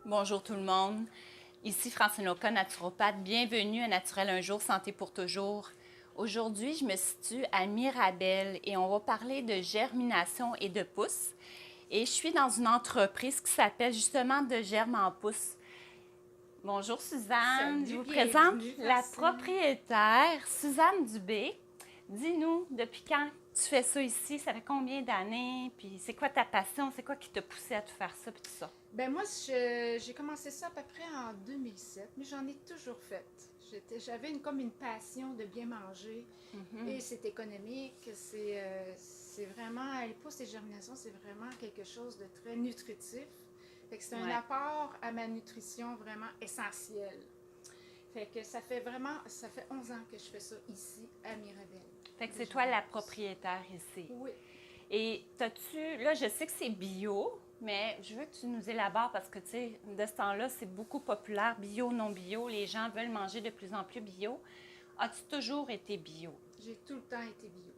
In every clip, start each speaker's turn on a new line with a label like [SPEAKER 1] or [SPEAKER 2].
[SPEAKER 1] Bonjour tout le monde. Ici Francine Oka, naturopathe. Bienvenue à Naturel un jour, santé pour toujours. Aujourd'hui, je me situe à Mirabel et on va parler de germination et de pousses. Et je suis dans une entreprise qui s'appelle justement De Germe en Pousse. Bonjour Suzanne,
[SPEAKER 2] Salut,
[SPEAKER 1] je vous présente
[SPEAKER 2] bienvenue,
[SPEAKER 1] la
[SPEAKER 2] Francine.
[SPEAKER 1] propriétaire Suzanne Dubé. Dis-nous, depuis quand tu fais ça ici? Ça fait combien d'années? Puis c'est quoi ta passion? C'est quoi qui t'a poussé à tout faire ça puis tout ça?
[SPEAKER 2] Ben moi, j'ai commencé ça à peu près en 2007, mais j'en ai toujours fait. J'avais comme une passion de bien manger et c'est économique. C'est vraiment, les pousses et germinations, c'est vraiment quelque chose de très nutritif. Fait que c'est un
[SPEAKER 1] Ouais.
[SPEAKER 2] apport à ma nutrition vraiment essentiel. Fait que ça fait 11 ans que je fais ça ici à Mirabel.
[SPEAKER 1] Fait que c'est toi la propriétaire ici.
[SPEAKER 2] Oui.
[SPEAKER 1] Et t'as-tu, là, je sais que c'est bio, mais je veux que tu nous élabores parce que, tu sais, de ce temps-là, c'est beaucoup populaire, bio, non bio. Les gens veulent manger de plus en plus bio. As-tu toujours été bio?
[SPEAKER 2] J'ai tout le temps été bio.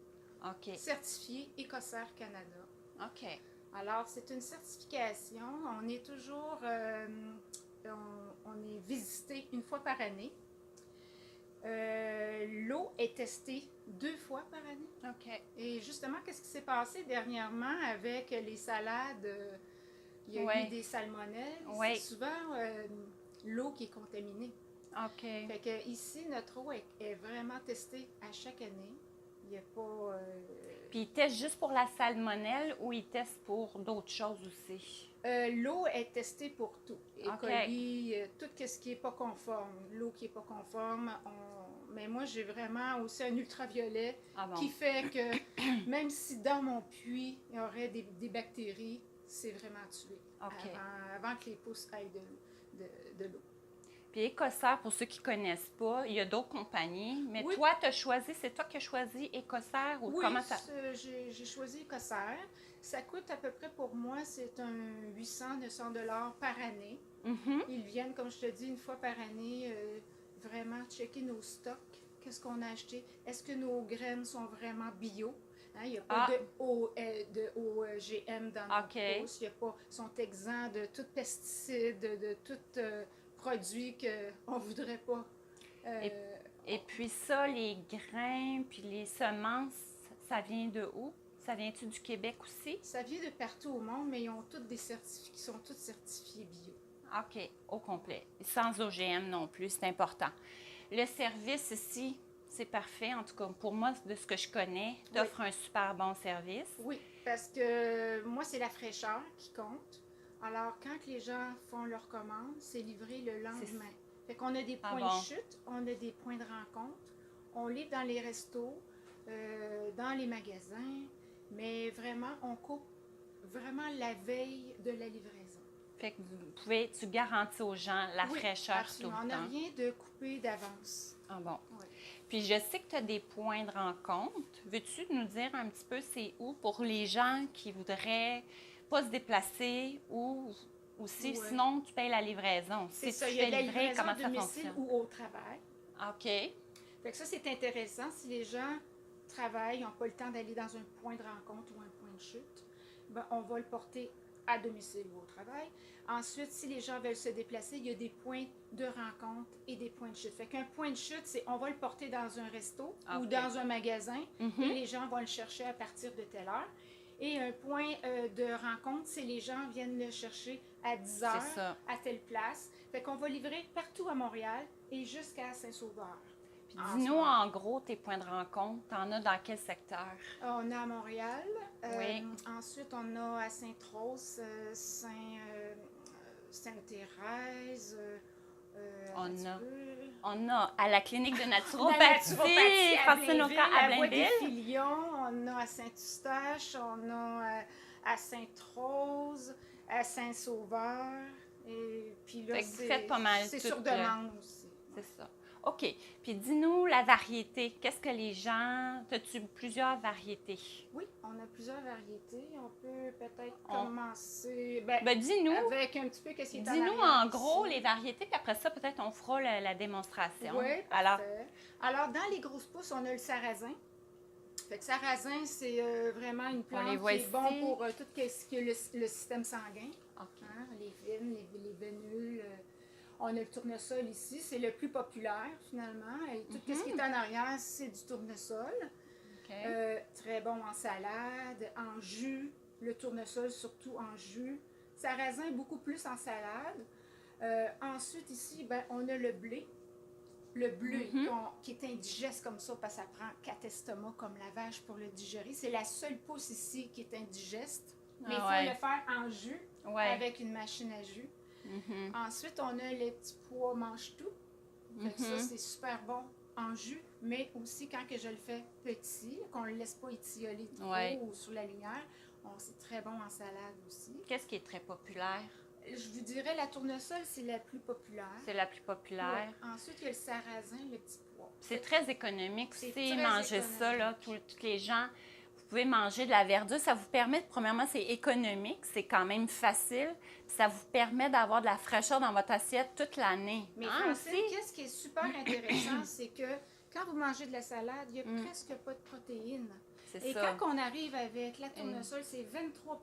[SPEAKER 1] OK.
[SPEAKER 2] Certifié Écossaire Canada.
[SPEAKER 1] OK.
[SPEAKER 2] Alors, c'est une certification. On est toujours, on est visité une fois par année. L'eau est testée 2 fois par année.
[SPEAKER 1] OK.
[SPEAKER 2] Et justement, qu'est-ce qui s'est passé dernièrement avec les salades? Il y a
[SPEAKER 1] Ouais.
[SPEAKER 2] eu des salmonelles.
[SPEAKER 1] Ouais.
[SPEAKER 2] C'est souvent l'eau qui est contaminée.
[SPEAKER 1] OK.
[SPEAKER 2] Fait que ici, notre eau est vraiment testée à chaque année. Il n'y a pas...
[SPEAKER 1] Puis ils testent juste pour la salmonelle ou ils testent pour d'autres choses aussi?
[SPEAKER 2] L'eau est testée pour tout. E.
[SPEAKER 1] OK.
[SPEAKER 2] coli, tout ce qui n'est pas conforme. L'eau qui n'est pas conforme. Mais moi, j'ai vraiment aussi un ultraviolet
[SPEAKER 1] Ah bon?
[SPEAKER 2] qui fait que même si dans mon puits, il y aurait des bactéries, c'est vraiment tué
[SPEAKER 1] OK.
[SPEAKER 2] avant que les pousses aillent de l'eau.
[SPEAKER 1] Puis Écossaire, pour ceux qui ne connaissent pas, il y a d'autres compagnies, mais
[SPEAKER 2] Oui.
[SPEAKER 1] toi, tu as choisi, c'est toi qui as choisi Écossaire ou
[SPEAKER 2] Oui,
[SPEAKER 1] comment ça?
[SPEAKER 2] j'ai choisi Écossaire. Ça coûte à peu près pour moi, c'est un 800-900 $ par année.
[SPEAKER 1] Mhm.
[SPEAKER 2] Ils viennent, comme je te dis, une fois par année, vraiment checker nos stocks. Qu'est-ce qu'on a acheté? Est-ce que nos graines sont vraiment bio? Hein, il n'y a pas de OGM dans nos
[SPEAKER 1] OK.
[SPEAKER 2] pousses. Ils sont exempts de tout pesticide, de tout produit qu'on ne voudrait pas.
[SPEAKER 1] Et puis ça, les grains, puis les semences, ça vient de où? Ça vient-tu du Québec aussi?
[SPEAKER 2] Ça vient de partout au monde, mais ils ont toutes des certificats qui sont toutes certifiés bio.
[SPEAKER 1] OK, au complet. Sans OGM non plus, c'est important. Le service ici, c'est parfait. En tout cas, pour moi, de ce que je connais, tu offres un super bon service.
[SPEAKER 2] Oui, parce que moi, c'est la fraîcheur qui compte. Alors, quand les gens font leur commande, c'est livré le lendemain. Fait qu'on a des points de chute, on a des points de rencontre. On livre dans les restos, dans les magasins, mais vraiment, on coupe vraiment la veille de la livraison.
[SPEAKER 1] Fait que tu garantis aux gens la fraîcheur
[SPEAKER 2] absolument.
[SPEAKER 1] tout le temps.
[SPEAKER 2] On n'a rien de coupé d'avance.
[SPEAKER 1] Ah bon.
[SPEAKER 2] Oui.
[SPEAKER 1] Puis je sais que tu as des points de rencontre. Veux-tu nous dire un petit peu c'est où pour les gens qui voudraient pas se déplacer ou aussi, sinon tu payes la livraison.
[SPEAKER 2] C'est
[SPEAKER 1] si
[SPEAKER 2] ça,
[SPEAKER 1] tu
[SPEAKER 2] il y a
[SPEAKER 1] fais
[SPEAKER 2] de la
[SPEAKER 1] livrer,
[SPEAKER 2] livraison
[SPEAKER 1] comment
[SPEAKER 2] à
[SPEAKER 1] ça
[SPEAKER 2] domicile
[SPEAKER 1] fonctionne?
[SPEAKER 2] ou au travail.
[SPEAKER 1] OK.
[SPEAKER 2] Fait que ça, c'est intéressant. Si les gens travaillent, n'ont pas le temps d'aller dans un point de rencontre ou un point de chute, ben, on va le porter à domicile ou au travail. Ensuite, si les gens veulent se déplacer, il y a des points de rencontre et des points de chute. Fait qu'un point de chute, c'est on va le porter dans un resto ou dans un magasin et les gens vont le chercher à partir de telle heure. Et un point de rencontre, c'est les gens viennent le chercher à 10 heures à telle place. Fait qu'on va livrer partout à Montréal et jusqu'à Saint-Sauveur.
[SPEAKER 1] Puis dis-nous en gros tes points de rencontre. T'en as dans quel secteur?
[SPEAKER 2] On a à Montréal.
[SPEAKER 1] Oui.
[SPEAKER 2] Ensuite, on a à Sainte-Rose, Sainte-Thérèse.
[SPEAKER 1] On a à la clinique de naturopathie, Francine Oka à Blainville.
[SPEAKER 2] On a à Saint-Eustache, on a à Sainte-Rose, à Saint-Sauveur. Et puis là,
[SPEAKER 1] vous faites pas mal.
[SPEAKER 2] C'est sur demande aussi.
[SPEAKER 1] C'est ça. OK. Puis dis-nous la variété. Qu'est-ce que les gens... As-tu plusieurs variétés?
[SPEAKER 2] Oui, on a plusieurs variétés. On peut peut-être commencer
[SPEAKER 1] dis-nous,
[SPEAKER 2] avec un petit peu qu'est-ce qui est
[SPEAKER 1] dis-nous en gros les variétés, puis après ça, peut-être on fera la démonstration.
[SPEAKER 2] Oui, parfait. Alors, dans les grosses pousses, on a le sarrasin. Fait que sarrasin, c'est vraiment une plante qui est bon pour tout ce qui est le système sanguin.
[SPEAKER 1] OK.
[SPEAKER 2] Hein, les fines, les vénules. On a le tournesol ici, c'est le plus populaire finalement. Et tout ce qui est en arrière, c'est du tournesol.
[SPEAKER 1] OK.
[SPEAKER 2] Très bon en salade, en jus. Le tournesol, surtout en jus. Sarrasin, beaucoup plus en salade. Ensuite, ici, ben, on a le blé. Le blé qui est indigeste comme ça, parce que ça prend 4 estomacs comme la vache pour le digérer. C'est la seule pousse ici qui est indigeste. Mais il faut le faire en jus avec une machine à jus. Ensuite, on a les petits pois mange-tout. Ça, c'est super bon en jus, mais aussi quand que je le fais petit, qu'on ne le laisse pas étioler trop ou sous la lumière. C'est très bon en salade aussi.
[SPEAKER 1] Qu'est-ce qui est très populaire?
[SPEAKER 2] Je vous dirais la tournesol, c'est la plus populaire.
[SPEAKER 1] C'est la plus populaire.
[SPEAKER 2] Ouais. Ensuite, il y a le sarrasin, le petit pois.
[SPEAKER 1] C'est très économique aussi, manger ça, là, tous les gens. Vous pouvez manger de la verdure. Ça vous permet, premièrement, c'est économique, c'est quand même facile. Ça vous permet d'avoir de la fraîcheur dans votre assiette toute l'année.
[SPEAKER 2] Mais Francine, qu'est-ce qui est super intéressant, c'est que quand vous mangez de la salade, il n'y a presque pas de protéines. Et quand on arrive avec la tournesol, c'est 23 de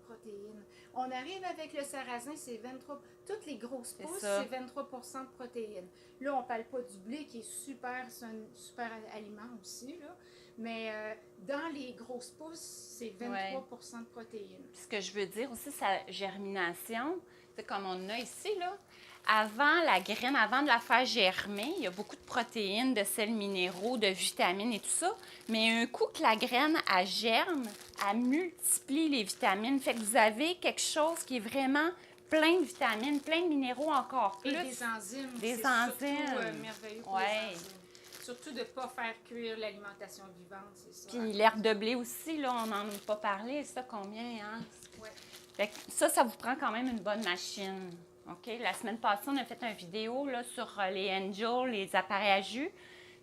[SPEAKER 2] protéines. On arrive avec le sarrasin, c'est 23. Toutes les grosses pousses, c'est 23 de protéines. Là, on ne parle pas du blé qui est super, c'est un super aliment aussi, là. Mais dans les grosses pousses, c'est 23 de protéines.
[SPEAKER 1] Ce que je veux dire aussi, sa germination, c'est comme on a ici, là. Avant la graine, avant de la faire germer, il y a beaucoup de protéines, de sels minéraux, de vitamines et tout ça. Mais un coup que la graine, elle germe, elle multiplie les vitamines. Fait que vous avez quelque chose qui est vraiment plein de vitamines, plein de minéraux encore plus.
[SPEAKER 2] Et des enzymes.
[SPEAKER 1] Des
[SPEAKER 2] enzymes. Surtout merveilleux pour les enzymes. Surtout de ne pas faire cuire l'alimentation vivante, c'est ça.
[SPEAKER 1] Puis l'herbe de blé aussi, là, on n'en a pas parlé. Ça, combien, hein?
[SPEAKER 2] Oui.
[SPEAKER 1] Fait que ça vous prend quand même une bonne machine. OK? La semaine passée, on a fait une vidéo là, sur les Angel, les appareils à jus.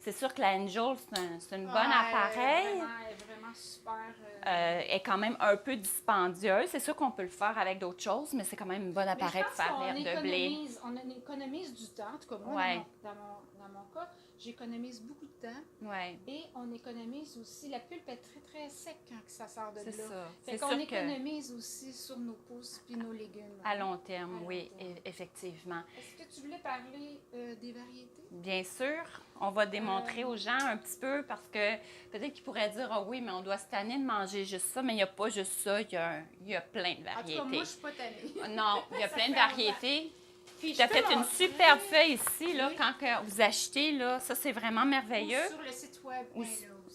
[SPEAKER 1] C'est sûr que la Angel, c'est un bon appareil.
[SPEAKER 2] Elle est vraiment super.
[SPEAKER 1] Elle est quand même un peu dispendieuse. C'est sûr qu'on peut le faire avec d'autres choses, mais c'est quand même un bon appareil pour faire l'herbe de blé.
[SPEAKER 2] On économise du temps. En tout cas, moi, dans mon cas, j'économise beaucoup de temps.
[SPEAKER 1] Ouais.
[SPEAKER 2] Et on économise aussi. La pulpe est très, très sec quand ça sort de là.
[SPEAKER 1] C'est ça.
[SPEAKER 2] Fait qu'on économise aussi sur nos pousses puis nos légumes.
[SPEAKER 1] À long terme, oui, effectivement.
[SPEAKER 2] Est-ce que tu voulais parler des variétés?
[SPEAKER 1] Bien sûr. On va démontrer aux gens un petit peu parce que peut-être qu'ils pourraient dire « Ah oui, mais on doit se tanner de manger juste ça. » Mais il n'y a pas juste ça. Il y a plein de variétés.
[SPEAKER 2] En tout cas, moi, je ne suis pas tannée.
[SPEAKER 1] Non, il y a plein de variétés. Tu as fait une superbe feuille ici, là, quand vous achetez, là, ça c'est vraiment merveilleux.
[SPEAKER 2] Ou sur le site web.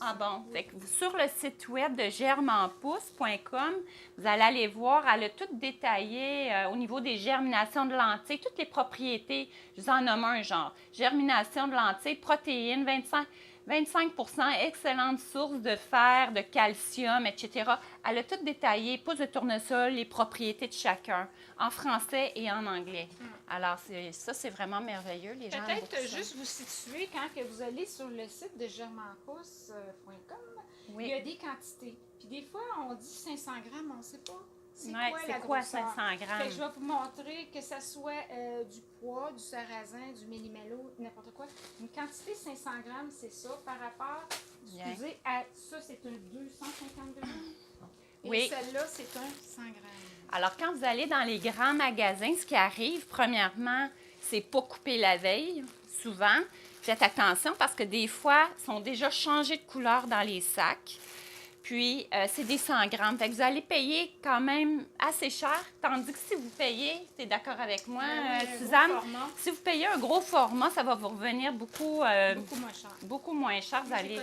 [SPEAKER 1] Ah bon, fait que sur le site web de germenpousse.com, vous allez aller voir, elle a tout détaillé au niveau des germinations de lentilles, toutes les propriétés, je vous en nomme un genre, germination de lentilles, protéines, 25 excellente source de fer, de calcium, etc. Elle a tout détaillé, pousse de tournesol, les propriétés de chacun, en français et en anglais. Alors, ça, c'est vraiment merveilleux. Les gens
[SPEAKER 2] peut-être juste vous situer, quand que vous allez sur le site de germenpousse.com, il y a des quantités. Puis des fois, on dit 500 grammes, on ne sait pas.
[SPEAKER 1] C'est quoi 500 grammes?
[SPEAKER 2] Je vais vous montrer que ce soit du pois, du sarrasin, du méli-mélo, n'importe quoi. Une quantité 500 grammes, c'est ça. Par rapport, excusez, à ça, c'est un 250 grammes. Et celle-là, c'est un 100 grammes.
[SPEAKER 1] Alors, quand vous allez dans les grands magasins, ce qui arrive, premièrement, c'est pas couper la veille, souvent. Faites attention parce que des fois, ils sont déjà changés de couleur dans les sacs. Puis, c'est des 100 grammes. Fait que vous allez payer quand même assez cher. Tandis que si vous payez, tu es d'accord avec moi, Suzanne? Si vous payez un gros format, ça va vous revenir beaucoup
[SPEAKER 2] moins cher.
[SPEAKER 1] Beaucoup moins cher. Vous allez...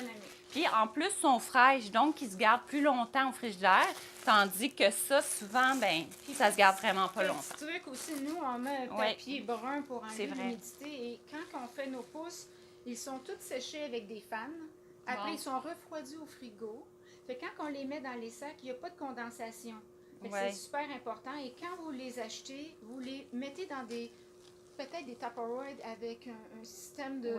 [SPEAKER 1] Puis, en plus, ils sont fraîches, donc ils se gardent plus longtemps au frigidaire. Tandis que ça, souvent, ben, ça se garde vraiment pas longtemps.
[SPEAKER 2] Petit truc aussi, nous, on met un papier brun pour enlever l'humidité. Et quand on fait nos pousses, ils sont tous séchés avec des fans. Après, ils sont refroidis au frigo. Fait que quand on les met dans les sacs, il n'y a pas de condensation. C'est super important. Et quand vous les achetez, vous les mettez dans peut-être des Tupperware avec un système de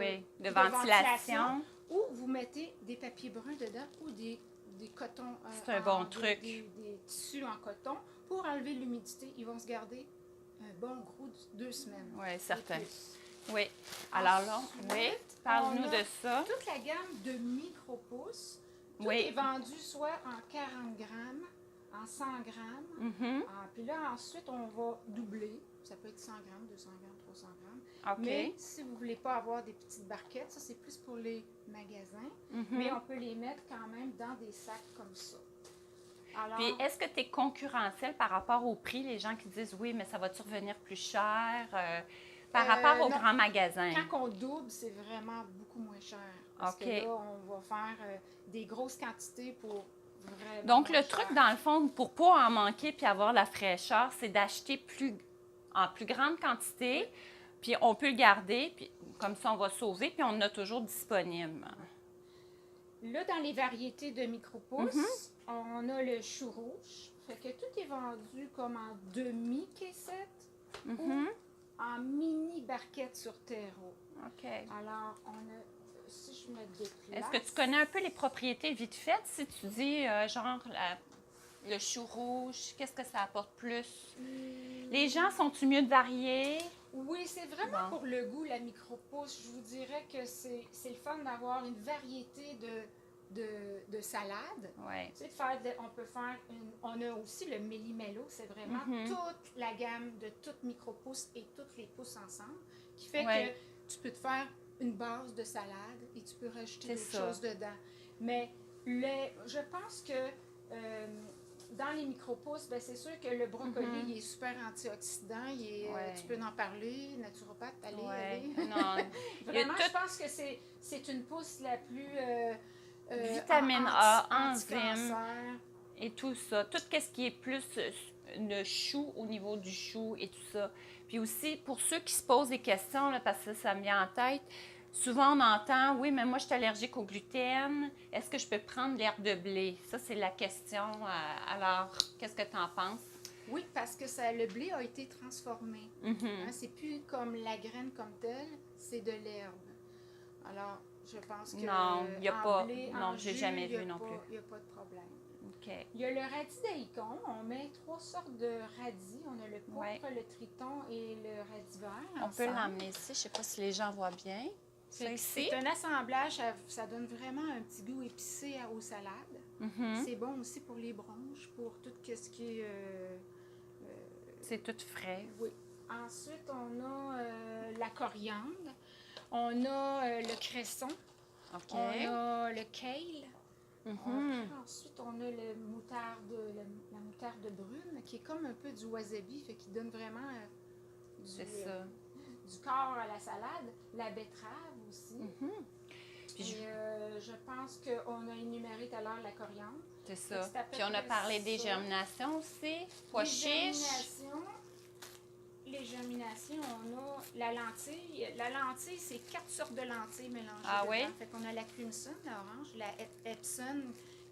[SPEAKER 2] ventilation. Ou vous mettez des papiers bruns dedans ou des cotons.
[SPEAKER 1] C'est un bon truc.
[SPEAKER 2] Des tissus en coton pour enlever l'humidité. Ils vont se garder un bon gros 2 semaines.
[SPEAKER 1] Oui, certain. Oui. Alors là, parle-nous de ça.
[SPEAKER 2] Toute la gamme de micro-pousses. Tout est vendu soit en 40 grammes en 100 grammes.
[SPEAKER 1] Mhm.
[SPEAKER 2] Puis là, ensuite, on va doubler. Ça peut être 100 grammes, 200 grammes, 300 grammes.
[SPEAKER 1] OK.
[SPEAKER 2] Mais si vous ne voulez pas avoir des petites barquettes, ça, c'est plus pour les magasins.
[SPEAKER 1] Mhm.
[SPEAKER 2] Mais on peut les mettre quand même dans des sacs comme ça. Alors,
[SPEAKER 1] Puis, est-ce que tu es concurrentiel par rapport au prix? Les gens qui disent, oui, mais ça va-tu revenir plus cher par rapport aux
[SPEAKER 2] non.
[SPEAKER 1] grands magasins?
[SPEAKER 2] Quand on double, c'est vraiment beaucoup moins cher. Parce
[SPEAKER 1] OK.
[SPEAKER 2] que là, on va faire des grosses quantités pour vraiment
[SPEAKER 1] Donc,
[SPEAKER 2] moins
[SPEAKER 1] le truc,
[SPEAKER 2] cher.
[SPEAKER 1] dans le fond, pour pas en manquer puis avoir la fraîcheur, c'est d'acheter en plus grande quantité, puis on peut le garder, puis comme ça, on va sauver, puis on en a toujours disponible.
[SPEAKER 2] Là, dans les variétés de micro-pousses, on a le chou rouge. Fait que tout est vendu comme en demi-caissette ou en mini barquette sur terreau.
[SPEAKER 1] OK.
[SPEAKER 2] Alors, on a, si je me déplace...
[SPEAKER 1] Est-ce que tu connais un peu les propriétés vite faites? Si tu dis, genre, le chou rouge, qu'est-ce que ça apporte plus? Les gens sont-ils mieux de varier?
[SPEAKER 2] Oui, c'est vraiment
[SPEAKER 1] Bon.
[SPEAKER 2] pour le goût, la micro-pousse. Je vous dirais que c'est le fun d'avoir une variété de salades.
[SPEAKER 1] Oui.
[SPEAKER 2] Tu sais, on peut faire on a aussi le méli-mélo, c'est vraiment toute la gamme de toutes micro-pousses et toutes les pousses ensemble, qui fait que tu peux te faire une base de salade et tu peux rajouter d'autres choses dedans. Mais je pense que dans les micro-pousses, ben, c'est sûr que le brocoli il est super antioxydant. Tu peux en parler, naturopathe, allez.
[SPEAKER 1] Non.
[SPEAKER 2] Vraiment, je pense que c'est une pousse la plus...
[SPEAKER 1] vitamine A, enzymes
[SPEAKER 2] anti-cancer.
[SPEAKER 1] et tout ça. Tout ce qui est plus le chou au niveau du chou et tout ça. Puis aussi, pour ceux qui se posent des questions, là, parce que ça me vient en tête, souvent on entend, oui, mais moi je suis allergique au gluten, est-ce que je peux prendre l'herbe de blé? Ça, c'est la question. Alors, qu'est-ce que tu en penses?
[SPEAKER 2] Oui, parce que le blé a été transformé. Hein, c'est plus comme la graine comme telle, c'est de l'herbe. Alors, je pense que
[SPEAKER 1] non, il n'y a pas.
[SPEAKER 2] Blé,
[SPEAKER 1] non, j'ai jamais vu non plus.
[SPEAKER 2] Il n'y a pas de problème.
[SPEAKER 1] OK.
[SPEAKER 2] Il y a le radis daikon. On met 3 sortes de radis. On a le pourpre, le triton et le radis vert.
[SPEAKER 1] On peut l'emmener ici. Je ne sais pas si les gens voient bien.
[SPEAKER 2] C'est un assemblage. Ça donne vraiment un petit goût épicé aux salades. C'est bon aussi pour les bronches, pour tout ce qui est...
[SPEAKER 1] c'est tout frais.
[SPEAKER 2] Oui. Ensuite, on a la coriandre. On a le cresson.
[SPEAKER 1] OK.
[SPEAKER 2] On a le kale. Ensuite, on a la moutarde brune, qui est comme un peu du wasabi, fait qu'il donne vraiment du corps à la salade. La betterave aussi. Puis je pense qu'on a énuméré tout à l'heure la coriandre.
[SPEAKER 1] C'est ça. Puis on a parlé des germinations aussi. Pois chiches.
[SPEAKER 2] Les germinations, on a la lentille. La lentille, c'est 4 sortes de lentilles mélangées.
[SPEAKER 1] Ah oui?
[SPEAKER 2] Fait qu'on a la crimson, la orange, la Epson,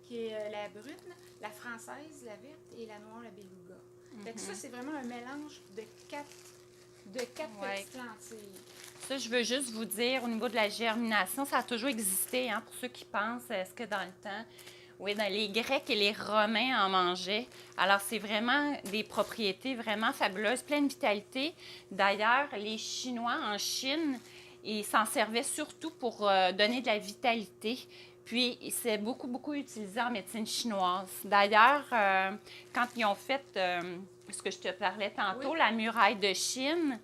[SPEAKER 2] qui est la brune, la française, la verte, et la noire, la beluga. Fait que ça, c'est vraiment un mélange de 4 petites lentilles.
[SPEAKER 1] Ça, je veux juste vous dire, au niveau de la germination, ça a toujours existé, hein, pour ceux qui pensent, est-ce que dans le temps... Oui, dans les Grecs et les Romains en mangeaient. Alors, c'est vraiment des propriétés vraiment fabuleuses, pleines de vitalité. D'ailleurs, les Chinois en Chine, ils s'en servaient surtout pour donner de la vitalité. Puis, c'est beaucoup, beaucoup utilisé en médecine chinoise. D'ailleurs, quand ils ont fait ce que je te parlais tantôt, la muraille de Chine,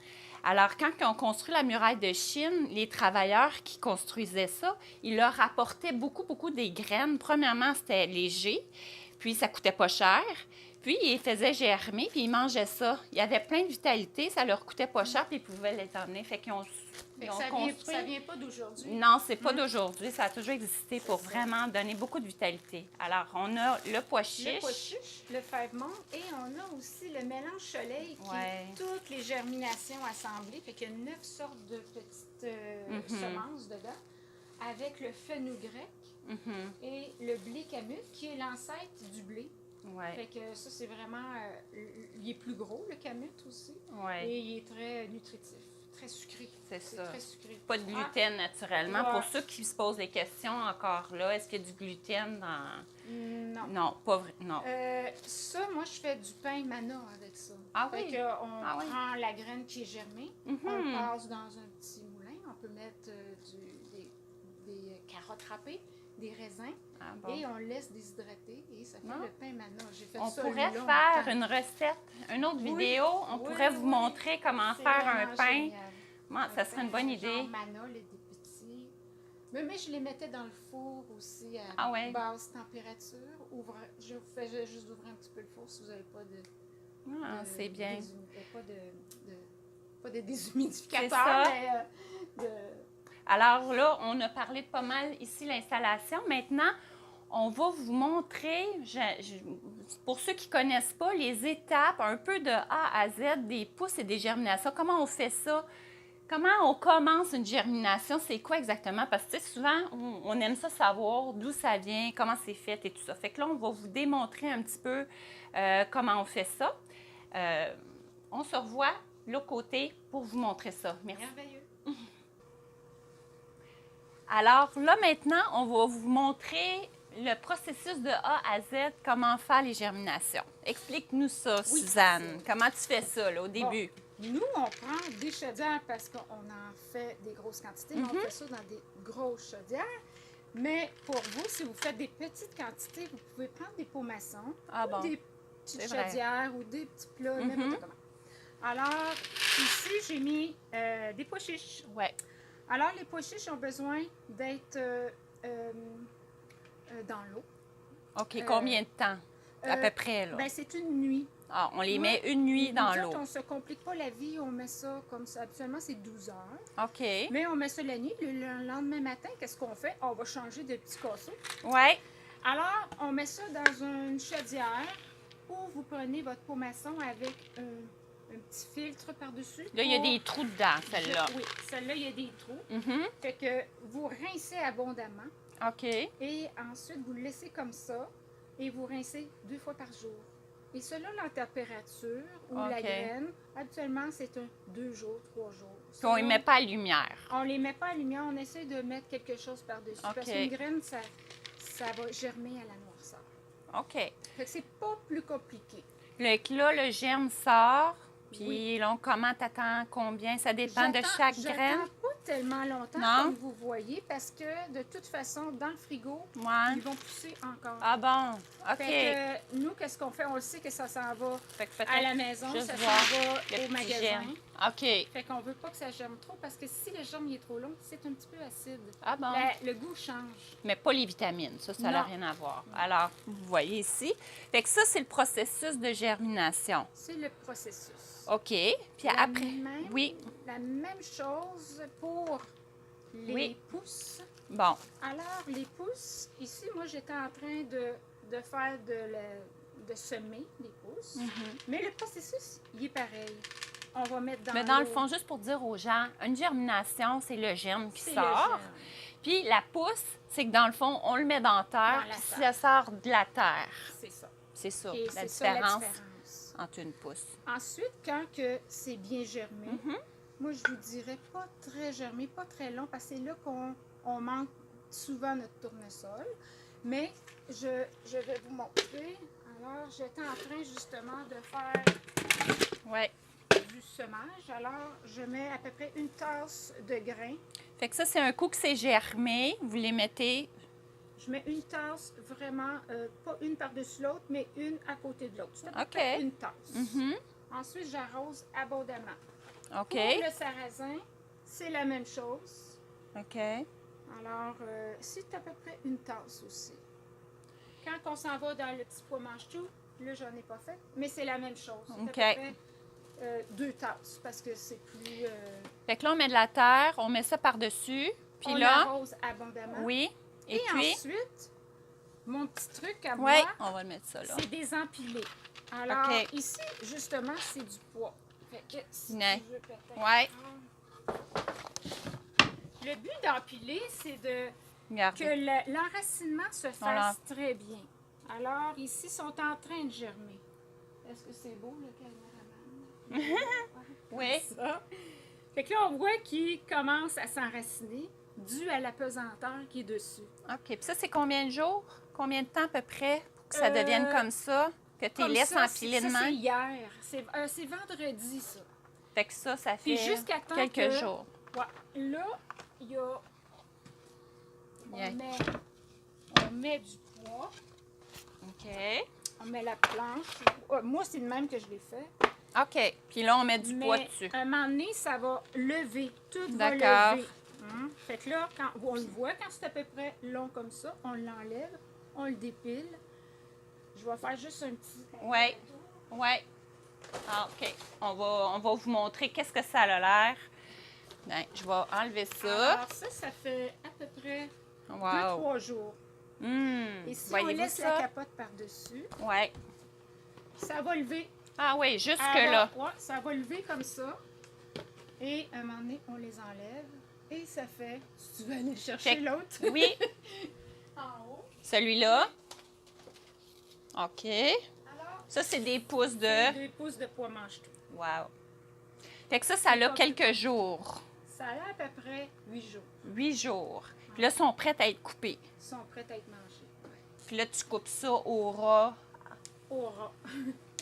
[SPEAKER 1] alors, quand ils ont construit la muraille de Chine, les travailleurs qui construisaient ça, ils leur apportaient beaucoup, beaucoup des graines. Premièrement, c'était léger, puis ça coûtait pas cher. Puis, ils faisaient germer, puis ils mangeaient ça. Il y avait plein de vitalité, ça leur coûtait pas cher, puis ils pouvaient les emmener. Fait qu'ils ont construit...
[SPEAKER 2] Ça vient pas d'aujourd'hui.
[SPEAKER 1] Non, c'est pas d'aujourd'hui. Ça a toujours existé pour vraiment donner beaucoup de vitalité. Alors, on a le pois chiche.
[SPEAKER 2] Le pois chiche, le fève-monde, et on a aussi le mélange soleil, qui est toutes les germinations assemblées. Fait qu'il y a 9 sortes de petites semences dedans, avec le fenouil grec et le blé camut, qui est l'ancêtre du blé. Fait que ça, c'est vraiment... il est plus gros, le camut aussi, et il est très nutritif. Très sucré.
[SPEAKER 1] C'est ça.
[SPEAKER 2] Très sucré.
[SPEAKER 1] Pas de gluten naturellement. Pour ceux qui se posent des questions encore là, est-ce qu'il y a du gluten dans...
[SPEAKER 2] Non.
[SPEAKER 1] Non, pas vrai. Non.
[SPEAKER 2] Ça, moi, je fais du pain mana avec ça.
[SPEAKER 1] Ah oui?
[SPEAKER 2] Fait qu'on prend la graine qui est germée, on passe dans un petit moulin, on peut mettre des carottes râpées, des raisins
[SPEAKER 1] Ah, bon.
[SPEAKER 2] et on le laisse déshydrater et ça fait
[SPEAKER 1] Ah.
[SPEAKER 2] le pain Manna. J'ai fait
[SPEAKER 1] On
[SPEAKER 2] ça
[SPEAKER 1] pourrait
[SPEAKER 2] longtemps.
[SPEAKER 1] faire une recette, une autre
[SPEAKER 2] Oui,
[SPEAKER 1] vidéo. On
[SPEAKER 2] oui,
[SPEAKER 1] pourrait vous
[SPEAKER 2] oui.
[SPEAKER 1] montrer comment
[SPEAKER 2] C'est
[SPEAKER 1] faire un
[SPEAKER 2] vraiment
[SPEAKER 1] pain.
[SPEAKER 2] génial.
[SPEAKER 1] Bon,
[SPEAKER 2] Un
[SPEAKER 1] ça serait une
[SPEAKER 2] pain,
[SPEAKER 1] bonne idée.
[SPEAKER 2] Genre Manna, les des petits. Mais je les mettais dans le four aussi à
[SPEAKER 1] Ah ouais.
[SPEAKER 2] basse température. Je vous fais juste ouvrir un petit peu le four si vous n'avez pas de...
[SPEAKER 1] Ah, c'est bien.
[SPEAKER 2] Pas de déshumidificateur,
[SPEAKER 1] C'est ça.
[SPEAKER 2] mais
[SPEAKER 1] Alors là, on a parlé de pas mal ici l'installation. Maintenant, on va vous montrer, pour ceux qui ne connaissent pas, les étapes un peu de A à Z des pousses et des germinations. Comment on fait ça? Comment on commence une germination? C'est quoi exactement? Parce que souvent, on aime ça savoir d'où ça vient, comment c'est fait et tout ça. Fait que là, on va vous démontrer un petit peu comment on fait ça. On se revoit de l'autre côté pour vous montrer ça. Merci.
[SPEAKER 2] merveilleux.
[SPEAKER 1] Alors là, maintenant, on va vous montrer le processus de A à Z, comment faire les germinations. Explique-nous ça,
[SPEAKER 2] Oui,
[SPEAKER 1] Suzanne. Comment tu fais ça là, au début?
[SPEAKER 2] Nous, on prend des chaudières parce qu'on en fait des grosses quantités, mais on fait ça dans des grosses chaudières. Mais pour vous, si vous faites des petites quantités, vous pouvez prendre des pots maçons
[SPEAKER 1] Ah
[SPEAKER 2] ou
[SPEAKER 1] bon,
[SPEAKER 2] des petites
[SPEAKER 1] c'est vrai.
[SPEAKER 2] chaudières ou des petits plats, n'importe comment. Alors, ici, j'ai mis des pois chiches.
[SPEAKER 1] Ouais.
[SPEAKER 2] Alors, les pois chiches ont besoin d'être dans l'eau.
[SPEAKER 1] OK, combien de temps? À peu près, là.
[SPEAKER 2] Ben, c'est une nuit.
[SPEAKER 1] Ah, on les
[SPEAKER 2] Oui.
[SPEAKER 1] met une nuit dans
[SPEAKER 2] Nous
[SPEAKER 1] l'eau.
[SPEAKER 2] autres, on ne se complique pas la vie, on met ça comme ça. Habituellement, c'est 12 heures.
[SPEAKER 1] OK.
[SPEAKER 2] Mais on met ça la nuit. Le lendemain matin, qu'est-ce qu'on fait? On va changer de petits casseaux.
[SPEAKER 1] Ouais.
[SPEAKER 2] Alors, on met ça dans une chaudière où vous prenez votre pot maçon avec un petit filtre par-dessus.
[SPEAKER 1] Là, il y a des trous dedans, celle-là.
[SPEAKER 2] Oui, celle-là, il y a des trous.
[SPEAKER 1] Mhm.
[SPEAKER 2] Fait que vous rincez abondamment
[SPEAKER 1] OK.
[SPEAKER 2] et ensuite, vous le laissez comme ça et vous rincez 2 fois par jour. Et selon la température ou la
[SPEAKER 1] OK.
[SPEAKER 2] graine, habituellement, c'est un 2 jours, 3 jours.
[SPEAKER 1] Puis on ne les
[SPEAKER 2] Selon-
[SPEAKER 1] met pas à la lumière.
[SPEAKER 2] On les met pas à la lumière, on essaie de mettre quelque chose par-dessus.
[SPEAKER 1] OK.
[SPEAKER 2] Parce qu'une graine, ça va germer à la noirceur.
[SPEAKER 1] OK.
[SPEAKER 2] Fait que c'est pas plus compliqué.
[SPEAKER 1] Là, le germe sort. Puis
[SPEAKER 2] Oui.
[SPEAKER 1] là, comment t'attends combien? Ça dépend de
[SPEAKER 2] J'attends-
[SPEAKER 1] chaque graine?
[SPEAKER 2] J'attends pas tellement longtemps
[SPEAKER 1] Non?
[SPEAKER 2] comme vous voyez parce que de toute façon, dans le frigo,
[SPEAKER 1] Ouais.
[SPEAKER 2] ils vont pousser encore.
[SPEAKER 1] Ah bon? OK.
[SPEAKER 2] Fait que nous, qu'est-ce qu'on fait? On le sait que ça s'en va
[SPEAKER 1] Fait que peut-être
[SPEAKER 2] à la maison,
[SPEAKER 1] juste
[SPEAKER 2] ça s'en
[SPEAKER 1] voir
[SPEAKER 2] va
[SPEAKER 1] le
[SPEAKER 2] au
[SPEAKER 1] petit
[SPEAKER 2] magasin.
[SPEAKER 1] germe. OK.
[SPEAKER 2] Fait qu'on veut pas que ça germe trop parce que si le germe il est trop long, c'est un petit peu acide.
[SPEAKER 1] Ah bon?
[SPEAKER 2] Le goût change.
[SPEAKER 1] Mais pas les vitamines. Ça n'a
[SPEAKER 2] Non.
[SPEAKER 1] rien à voir. Alors, vous voyez ici. Fait que ça, c'est le processus de germination.
[SPEAKER 2] C'est le processus.
[SPEAKER 1] OK. Puis
[SPEAKER 2] La
[SPEAKER 1] après...
[SPEAKER 2] même-
[SPEAKER 1] Oui.
[SPEAKER 2] La même chose pour les
[SPEAKER 1] Oui.
[SPEAKER 2] pousses.
[SPEAKER 1] Bon.
[SPEAKER 2] Alors, les pousses, ici, moi, j'étais en train de faire de semer les pousses. Mais le processus, il est pareil. On va mettre dans
[SPEAKER 1] Mais dans le
[SPEAKER 2] l'eau.
[SPEAKER 1] fond, juste pour dire aux gens, une germination, c'est le germe qui
[SPEAKER 2] C'est le
[SPEAKER 1] sort.
[SPEAKER 2] germe.
[SPEAKER 1] Puis la pousse, c'est que dans le fond, on le met dans la terre,
[SPEAKER 2] Dans la
[SPEAKER 1] puis
[SPEAKER 2] terre.
[SPEAKER 1] ça sort de la terre.
[SPEAKER 2] C'est ça.
[SPEAKER 1] C'est ça,
[SPEAKER 2] Et
[SPEAKER 1] la
[SPEAKER 2] c'est ça
[SPEAKER 1] différence
[SPEAKER 2] la différence.
[SPEAKER 1] entre une pousse.
[SPEAKER 2] Ensuite, quand que c'est bien germé,
[SPEAKER 1] Mhm.
[SPEAKER 2] moi, je vous dirais pas très germé, pas très long, parce que c'est là qu'on manque souvent notre tournesol. Mais je vais vous montrer. Alors, j'étais en train justement de faire
[SPEAKER 1] Ouais.
[SPEAKER 2] du semage. Alors, je mets à peu près une tasse de grains.
[SPEAKER 1] Fait que ça, c'est un coup que c'est germé. Vous les mettez.
[SPEAKER 2] Je mets une tasse vraiment, pas une par-dessus l'autre, mais une à côté de l'autre. C'est à peu
[SPEAKER 1] OK.
[SPEAKER 2] près une tasse.
[SPEAKER 1] Mhm.
[SPEAKER 2] Ensuite, j'arrose abondamment.
[SPEAKER 1] OK.
[SPEAKER 2] Pour le sarrasin, c'est la même chose.
[SPEAKER 1] OK.
[SPEAKER 2] Alors, c'est à peu près une tasse aussi. Quand on s'en va dans le petit pois mange-tout, là, j'en ai pas fait, mais c'est la même chose. C'est
[SPEAKER 1] OK.
[SPEAKER 2] à peu près 2 tasses parce que c'est plus...
[SPEAKER 1] Fait que là, on met de la terre, on met ça par-dessus. Puis
[SPEAKER 2] on
[SPEAKER 1] là,
[SPEAKER 2] arrose abondamment.
[SPEAKER 1] oui. Et,
[SPEAKER 2] Et
[SPEAKER 1] puis,
[SPEAKER 2] ensuite, mon petit truc à
[SPEAKER 1] oui,
[SPEAKER 2] moi,
[SPEAKER 1] on va le mettre ça là.
[SPEAKER 2] c'est des empilés. Alors,
[SPEAKER 1] OK.
[SPEAKER 2] ici, justement, c'est du pois. Fait que si
[SPEAKER 1] Ouais.
[SPEAKER 2] tu veux peut-être...
[SPEAKER 1] Ouais.
[SPEAKER 2] Le but d'empiler, c'est de
[SPEAKER 1] Regardez.
[SPEAKER 2] que l'enracinement se
[SPEAKER 1] On
[SPEAKER 2] fasse très bien. Alors, ici, ils sont en train de germer. Est-ce que c'est beau, le caméraman?
[SPEAKER 1] Oui.
[SPEAKER 2] Ça. Fait que là, on voit qu'il commence à s'enraciner dû à la pesanteur qui est dessus.
[SPEAKER 1] OK. Puis ça, c'est combien de jours? Combien de temps à peu près pour que ça devienne comme ça? Que tu les
[SPEAKER 2] Comme
[SPEAKER 1] laisses
[SPEAKER 2] ça,
[SPEAKER 1] empiler de
[SPEAKER 2] ça, c'est
[SPEAKER 1] même?
[SPEAKER 2] hier. C'est vendredi, ça.
[SPEAKER 1] Fait que ça
[SPEAKER 2] Puis
[SPEAKER 1] fait
[SPEAKER 2] jusqu'à temps
[SPEAKER 1] quelques
[SPEAKER 2] que-
[SPEAKER 1] jours.
[SPEAKER 2] Ouais. Là, il y a... On
[SPEAKER 1] Yeah.
[SPEAKER 2] met met du poids.
[SPEAKER 1] OK.
[SPEAKER 2] On met la planche. Moi, c'est le même que je l'ai fait.
[SPEAKER 1] OK. Puis là, on met du poids
[SPEAKER 2] Mais
[SPEAKER 1] dessus.
[SPEAKER 2] à un moment donné, ça va lever. Tout va
[SPEAKER 1] D'accord.
[SPEAKER 2] lever. Fait que là, quand on le voit, quand c'est à peu près long comme ça, on l'enlève, on le dépile. Je vais faire juste un petit...
[SPEAKER 1] Oui. Oui. Ah, OK. On va vous montrer qu'est-ce que ça a l'air. Bien, je vais enlever ça.
[SPEAKER 2] Alors ça fait à peu près
[SPEAKER 1] Wow.
[SPEAKER 2] 2-3 jours. Et si on
[SPEAKER 1] Voyez-vous
[SPEAKER 2] laisse
[SPEAKER 1] ça?
[SPEAKER 2] la capote par-dessus,
[SPEAKER 1] Oui.
[SPEAKER 2] ça va lever.
[SPEAKER 1] Ah oui, jusque
[SPEAKER 2] Alors,
[SPEAKER 1] là.
[SPEAKER 2] ouais, ça va lever comme ça. Et à un moment donné, on les enlève. Et ça fait... Si tu veux aller chercher
[SPEAKER 1] Fait que-
[SPEAKER 2] l'autre.
[SPEAKER 1] Oui.
[SPEAKER 2] En haut.
[SPEAKER 1] Celui-là. OK.
[SPEAKER 2] Alors,
[SPEAKER 1] Ça, c'est des pouces
[SPEAKER 2] c'est
[SPEAKER 1] de...
[SPEAKER 2] 2 pouces de poids mange-tout.
[SPEAKER 1] Wow. Fait que ça a quelques jours.
[SPEAKER 2] Ça a à peu près 8 jours.
[SPEAKER 1] 8 jours. Puis là, ils sont prêts à être coupés.
[SPEAKER 2] Ils sont prêts à être mangés.
[SPEAKER 1] Puis là, tu coupes ça au ras.
[SPEAKER 2] Au ras.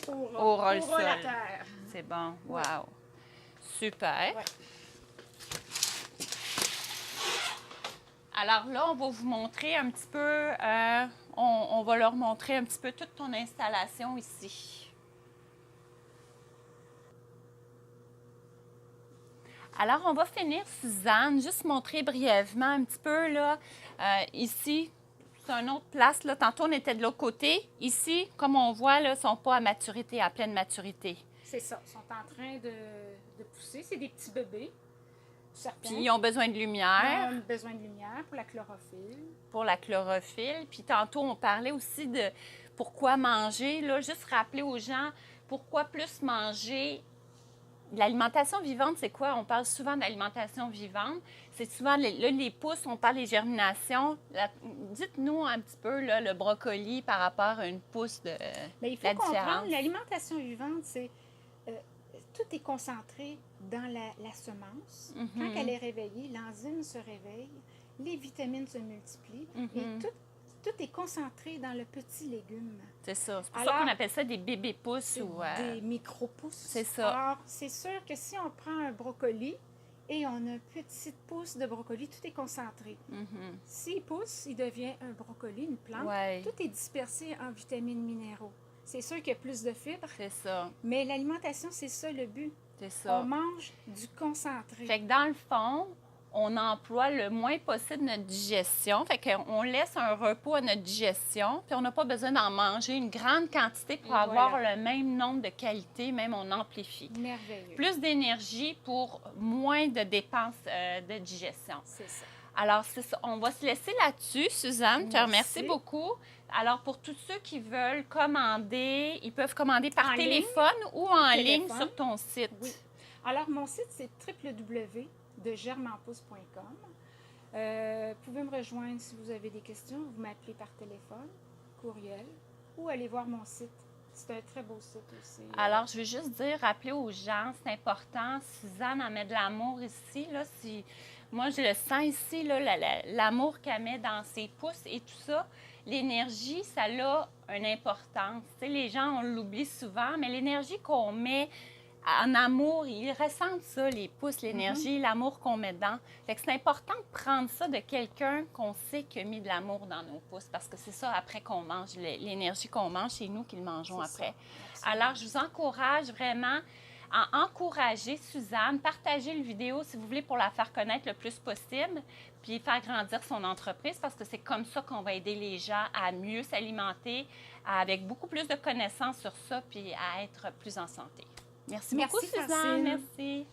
[SPEAKER 1] Au ras le
[SPEAKER 2] Au ras la
[SPEAKER 1] sol.
[SPEAKER 2] terre.
[SPEAKER 1] C'est bon. Wow. Super.
[SPEAKER 2] Ouais.
[SPEAKER 1] Alors là, on va vous montrer un petit peu... on va leur montrer un petit peu toute ton installation ici. Alors, on va finir, Suzanne, juste montrer brièvement un petit peu, là, ici, c'est une autre place, là. Tantôt, on était de l'autre côté. Ici, comme on voit, là, ils ne sont pas à maturité, à pleine maturité.
[SPEAKER 2] C'est ça. Ils sont en train de pousser. C'est des petits bébés. Certains.
[SPEAKER 1] Puis, ils ont besoin de lumière.
[SPEAKER 2] Ils ont besoin de lumière pour la chlorophylle.
[SPEAKER 1] Pour la chlorophylle. Puis, tantôt, on parlait aussi de pourquoi manger, là, juste rappeler aux gens pourquoi plus manger. L'alimentation vivante, c'est quoi? On parle souvent d'alimentation vivante. C'est souvent, là, les pousses, on parle des germinations. Dites-nous un petit peu là, le brocoli par rapport à une pousse de
[SPEAKER 2] Mais il faut
[SPEAKER 1] la
[SPEAKER 2] comprendre,
[SPEAKER 1] différence.
[SPEAKER 2] l'alimentation vivante, c'est... tout est concentré dans la semence. Quand elle est réveillée, l'enzyme se réveille, les vitamines se multiplient et tout est concentré dans le petit légume.
[SPEAKER 1] C'est ça. C'est pour
[SPEAKER 2] Alors,
[SPEAKER 1] ça qu'on appelle ça des bébés pousses.
[SPEAKER 2] C'est
[SPEAKER 1] Ou,
[SPEAKER 2] des micro-pousses.
[SPEAKER 1] C'est ça.
[SPEAKER 2] Alors, c'est sûr que si on prend un brocoli et on a une petite pousse de brocoli, tout est concentré. S'il pousse, il devient un brocoli, une plante.
[SPEAKER 1] Ouais.
[SPEAKER 2] Tout est dispersé en vitamines, minéraux. C'est sûr qu'il y a plus de fibres,
[SPEAKER 1] C'est ça.
[SPEAKER 2] mais l'alimentation, c'est ça le but.
[SPEAKER 1] C'est ça.
[SPEAKER 2] On mange du concentré.
[SPEAKER 1] Fait que dans le fond, on emploie le moins possible notre digestion. Fait qu'on laisse un repos à notre digestion, puis on n'a pas besoin d'en manger une grande quantité pour
[SPEAKER 2] Et
[SPEAKER 1] avoir
[SPEAKER 2] voilà.
[SPEAKER 1] le même nombre de qualités, même on amplifie.
[SPEAKER 2] Merveilleux.
[SPEAKER 1] Plus d'énergie pour moins de dépenses de digestion.
[SPEAKER 2] C'est ça.
[SPEAKER 1] Alors, c'est ça. On va se laisser là-dessus, Suzanne. Je te
[SPEAKER 2] Merci.
[SPEAKER 1] remercie beaucoup. Alors, pour tous ceux qui veulent commander, ils peuvent commander par
[SPEAKER 2] En
[SPEAKER 1] téléphone ou en ligne
[SPEAKER 2] Téléphone.
[SPEAKER 1] sur ton site.
[SPEAKER 2] Oui. Alors, mon site, c'est www.germenpousse.com. Vous pouvez me rejoindre si vous avez des questions. Vous m'appelez par téléphone, courriel ou allez voir mon site. C'est un très beau site aussi.
[SPEAKER 1] Alors, je veux juste dire, rappeler aux gens, c'est important. Suzanne en met de l'amour ici. Là, moi, je le sens ici, là, l'amour qu'elle met dans ses pouces et tout ça. L'énergie, ça a une importance. Tu sais, les gens, on l'oublie souvent, mais l'énergie qu'on met en amour, ils ressentent ça, les pouces, l'énergie, l'amour qu'on met dedans. Fait que c'est important de prendre ça de quelqu'un qu'on sait qui a mis de l'amour dans nos pouces, parce que c'est ça après qu'on mange, l'énergie qu'on mange, c'est nous qui le mangeons
[SPEAKER 2] C'est
[SPEAKER 1] après.
[SPEAKER 2] ça.
[SPEAKER 1] Alors, je vous encourage vraiment à encourager Suzanne, partager le vidéo si vous voulez pour la faire connaître le plus possible, puis faire grandir son entreprise, parce que c'est comme ça qu'on va aider les gens à mieux s'alimenter, avec beaucoup plus de connaissances sur ça, puis à être plus en santé. Merci beaucoup,
[SPEAKER 2] Merci,
[SPEAKER 1] Suzanne.
[SPEAKER 2] Francine.
[SPEAKER 1] Merci.